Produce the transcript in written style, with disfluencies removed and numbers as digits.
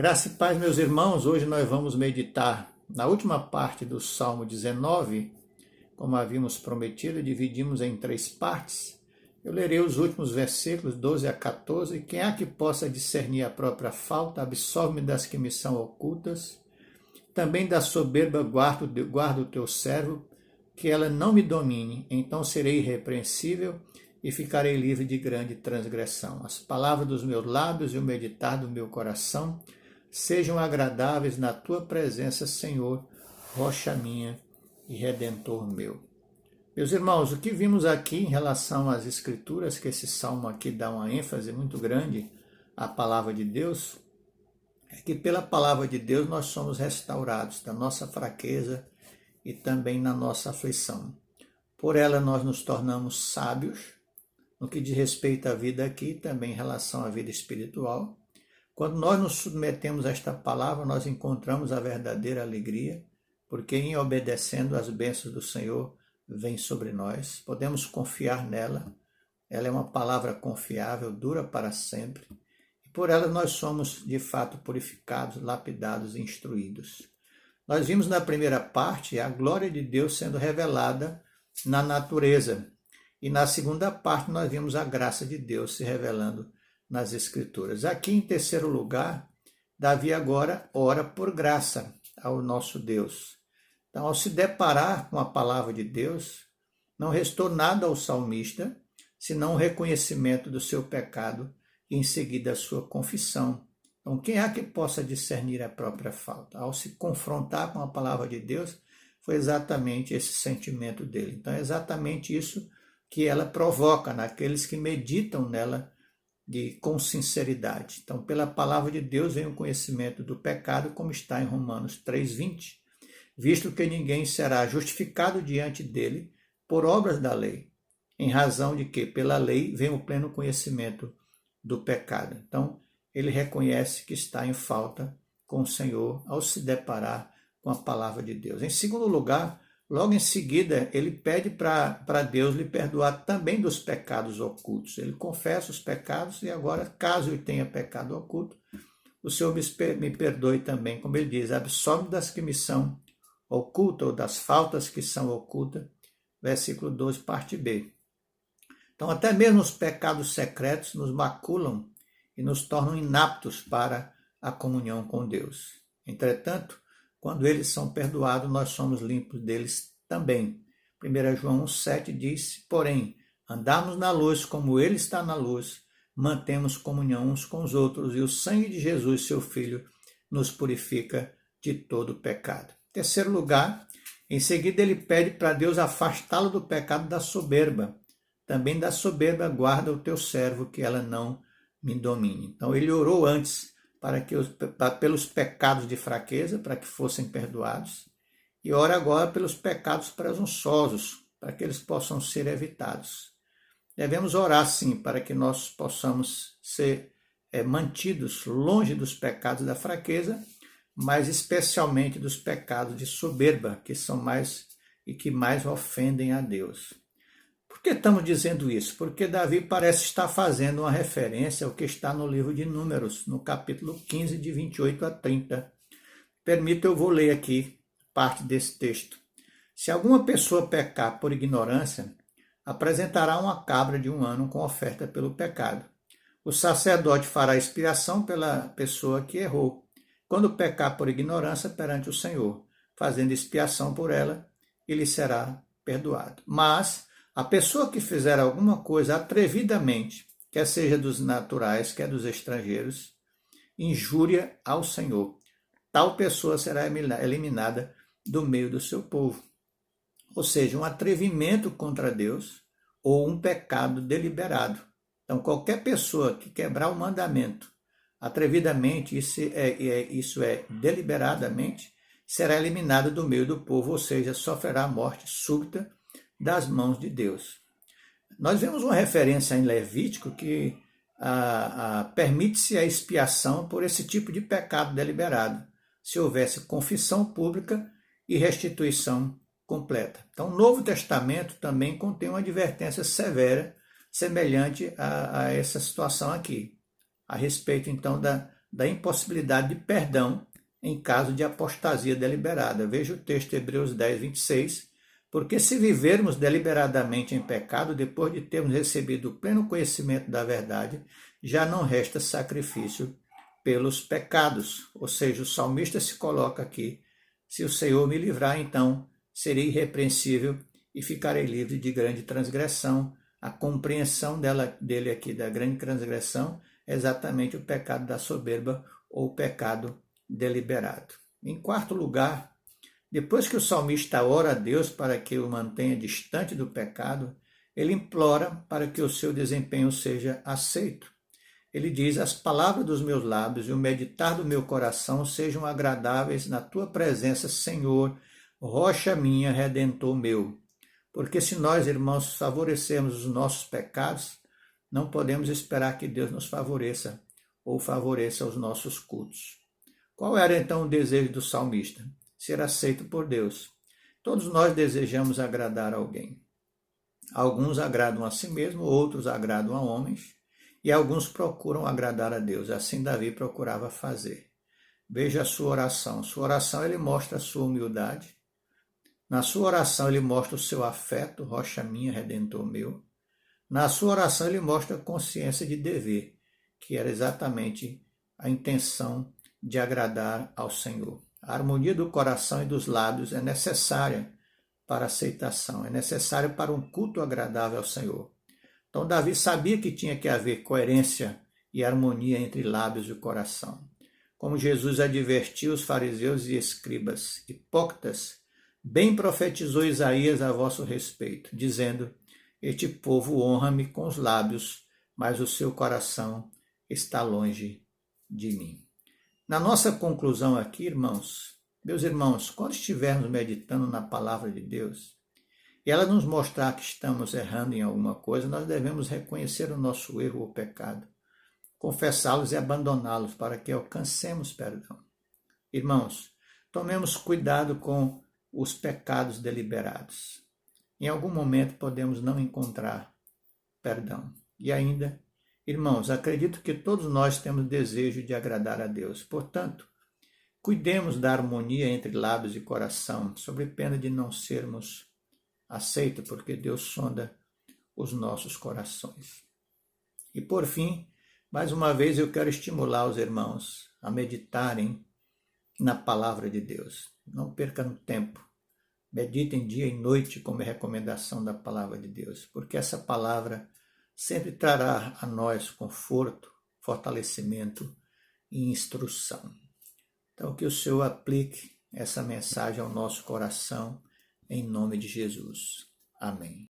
Graça e paz, meus irmãos. Hoje nós vamos meditar na última parte do Salmo 19. Como havíamos prometido, dividimos em 3 partes. Eu lerei os últimos versículos, 12 a 14. Quem há que possa discernir a própria falta, absolve-me das que me são ocultas. Também da soberba guarda o teu servo, que ela não me domine. Então serei irrepreensível e ficarei livre de grande transgressão. As palavras dos meus lábios e o meditar do meu coração sejam agradáveis na tua presença, Senhor, rocha minha e redentor meu. Meus irmãos, o que vimos aqui em relação às Escrituras, que esse salmo aqui dá uma ênfase muito grande à palavra de Deus, é que pela palavra de Deus nós somos restaurados da nossa fraqueza e também na nossa aflição. Por ela nós nos tornamos sábios, no que diz respeito à vida aqui, também em relação à vida espiritual. Quando nós nos submetemos a esta palavra, nós encontramos a verdadeira alegria, porque em obedecendo às bênçãos do Senhor, vem sobre nós. Podemos confiar nela. Ela é uma palavra confiável, dura para sempre. E por ela nós somos, de fato, purificados, lapidados e instruídos. Nós vimos na primeira parte a glória de Deus sendo revelada na natureza. E na segunda parte nós vimos a graça de Deus se revelando nas Escrituras. Aqui em terceiro lugar, Davi agora ora por graça ao nosso Deus. Então, ao se deparar com a palavra de Deus, não restou nada ao salmista, senão o reconhecimento do seu pecado e em seguida a sua confissão. Então, quem há que possa discernir a própria falta? Ao se confrontar com a palavra de Deus, foi exatamente esse sentimento dele. Então, é exatamente isso que ela provoca naqueles que meditam nela com sinceridade. Então, pela palavra de Deus vem o conhecimento do pecado, como está em Romanos 3:20, visto que ninguém será justificado diante dele por obras da lei, em razão de que pela lei vem o pleno conhecimento do pecado. Então, ele reconhece que está em falta com o Senhor ao se deparar com a palavra de Deus. Em segundo lugar, logo em seguida, ele pede para Deus lhe perdoar também dos pecados ocultos. Ele confessa os pecados e agora, caso ele tenha pecado oculto, o Senhor me perdoe também, como ele diz, absolve das que me são ocultas ou das faltas que são ocultas, versículo 12, parte B. Então, até mesmo os pecados secretos nos maculam e nos tornam inaptos para a comunhão com Deus. Entretanto, quando eles são perdoados, nós somos limpos deles também. 1 João 1,7 diz, porém, andamos na luz como ele está na luz, mantemos comunhão uns com os outros, e o sangue de Jesus, seu Filho, nos purifica de todo pecado. Em terceiro lugar, em seguida ele pede para Deus afastá-lo do pecado da soberba. Também da soberba guarda o teu servo, que ela não me domine. Então ele orou antes pelos pecados de fraqueza, para que fossem perdoados, e ora agora pelos pecados presunçosos, para que eles possam ser evitados. Devemos orar, sim, para que nós possamos ser mantidos longe dos pecados da fraqueza, mas especialmente dos pecados de soberba, que são mais e que mais ofendem a Deus. Por que estamos dizendo isso? Porque Davi parece estar fazendo uma referência ao que está no livro de Números, no capítulo 15, de 28 a 30. Permita, eu vou ler aqui parte desse texto. Se alguma pessoa pecar por ignorância, apresentará uma cabra de 1 ano com oferta pelo pecado. O sacerdote fará expiação pela pessoa que errou, quando pecar por ignorância perante o Senhor, fazendo expiação por ela, ele será perdoado. Mas a pessoa que fizer alguma coisa atrevidamente, quer seja dos naturais, quer dos estrangeiros, injúria ao Senhor, tal pessoa será eliminada do meio do seu povo. Ou seja, um atrevimento contra Deus ou um pecado deliberado. Então, qualquer pessoa que quebrar o mandamento atrevidamente, isso é deliberadamente, será eliminada do meio do povo, ou seja, sofrerá a morte súbita das mãos de Deus. Nós vemos uma referência em Levítico que permite-se a expiação por esse tipo de pecado deliberado, se houvesse confissão pública e restituição completa. Então, o Novo Testamento também contém uma advertência severa, semelhante a essa situação aqui, a respeito, então, da impossibilidade de perdão em caso de apostasia deliberada. Veja o texto Hebreus 10, 26. Porque se vivermos deliberadamente em pecado, depois de termos recebido o pleno conhecimento da verdade, já não resta sacrifício pelos pecados. Ou seja, o salmista se coloca aqui: se o Senhor me livrar, então serei irrepreensível e ficarei livre de grande transgressão. A compreensão dele aqui da grande transgressão é exatamente o pecado da soberba ou o pecado deliberado. Em quarto lugar, depois que o salmista ora a Deus para que o mantenha distante do pecado, ele implora para que o seu desempenho seja aceito. Ele diz: as palavras dos meus lábios e o meditar do meu coração sejam agradáveis na tua presença, Senhor, rocha minha, redentor meu. Porque se nós, irmãos, favorecermos os nossos pecados, não podemos esperar que Deus nos favoreça ou favoreça os nossos cultos. Qual era então o desejo do salmista? Ser aceito por Deus. Todos nós desejamos agradar alguém. Alguns agradam a si mesmos, outros agradam a homens, e alguns procuram agradar a Deus. Assim Davi procurava fazer. Veja a sua oração. Sua oração ele mostra a sua humildade. Na sua oração ele mostra o seu afeto, rocha minha, redentor meu. Na sua oração ele mostra a consciência de dever, que era exatamente a intenção de agradar ao Senhor. A harmonia do coração e dos lábios é necessária para a aceitação, é necessária para um culto agradável ao Senhor. Então Davi sabia que tinha que haver coerência e harmonia entre lábios e coração. Como Jesus advertiu os fariseus e escribas hipócritas, bem profetizou Isaías a vosso respeito, dizendo: este povo honra-me com os lábios, mas o seu coração está longe de mim. Na nossa conclusão aqui, irmãos, meus irmãos, quando estivermos meditando na palavra de Deus, e ela nos mostrar que estamos errando em alguma coisa, nós devemos reconhecer o nosso erro ou pecado, confessá-los e abandoná-los para que alcancemos perdão. Irmãos, tomemos cuidado com os pecados deliberados. Em algum momento podemos não encontrar perdão. E ainda, irmãos, acredito que todos nós temos desejo de agradar a Deus. Portanto, cuidemos da harmonia entre lábios e coração, sob pena de não sermos aceitos, porque Deus sonda os nossos corações. E por fim, mais uma vez eu quero estimular os irmãos a meditarem na palavra de Deus. Não percam tempo. Meditem dia e noite como recomendação da palavra de Deus, porque essa palavra sempre trará a nós conforto, fortalecimento e instrução. Então, que o Senhor aplique essa mensagem ao nosso coração, em nome de Jesus. Amém.